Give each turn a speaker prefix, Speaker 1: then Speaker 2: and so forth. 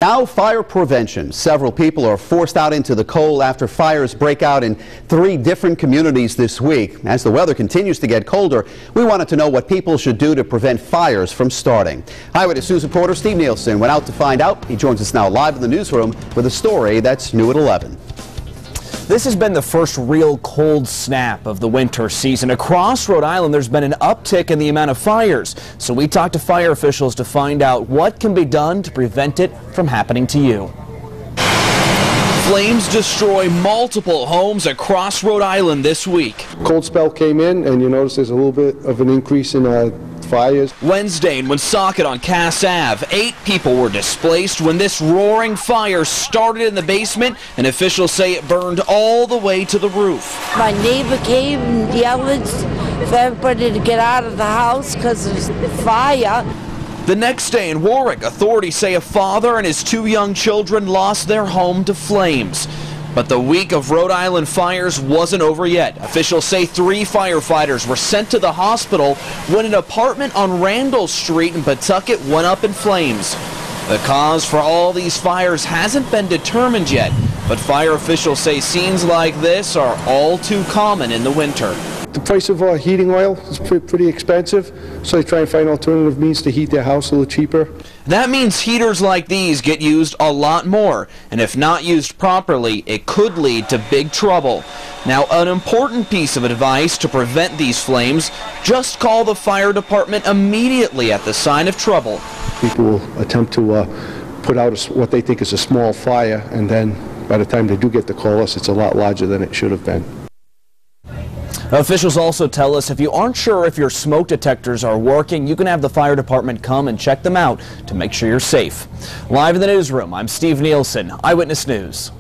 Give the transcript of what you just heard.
Speaker 1: Now, fire prevention. Several people are forced out into the cold after fires break out in 3 different communities this week. As the weather continues to get colder, we wanted to know what people should do to prevent fires from starting. Eyewitness News reporter Steve Nielsen went out to find out. He joins us now live in the newsroom with a story that's new at 11.
Speaker 2: This has been the first real cold snap of the winter season. Across Rhode Island, there's been an uptick in the amount of fires. So we talked to fire officials to find out what can be done to prevent it from happening to you. Flames destroy multiple homes across Rhode Island this week.
Speaker 3: Cold spell came in, and you notice there's a little bit of an increase in fires.
Speaker 2: Wednesday in Woonsocket on Cass Ave, 8 people were displaced when this roaring fire started in the basement, and officials say it burned all the way to the roof.
Speaker 4: My neighbor came and yelled for everybody to get out of the house because of fire.
Speaker 2: The next day in Warwick, authorities say a father and his 2 young children lost their home to flames. But the week of Rhode Island fires wasn't over yet. Officials say 3 firefighters were sent to the hospital when an apartment on Randall Street in Pawtucket went up in flames. The cause for all these fires hasn't been determined yet, but fire officials say scenes like this are all too common in the winter.
Speaker 3: The price of heating oil is pretty expensive, so they try and find alternative means to heat their house a little cheaper.
Speaker 2: That means heaters like these get used a lot more, and if not used properly, it could lead to big trouble. Now, an important piece of advice to prevent these flames: just call the fire department immediately at the sign of trouble.
Speaker 3: People will attempt to put out what they think is a small fire, and then by the time they do get to call us, it's a lot larger than it should have been.
Speaker 2: Officials also tell us if you aren't sure if your smoke detectors are working, you can have the fire department come and check them out to make sure you're safe. Live in the newsroom, I'm Steve Nielsen, Eyewitness News.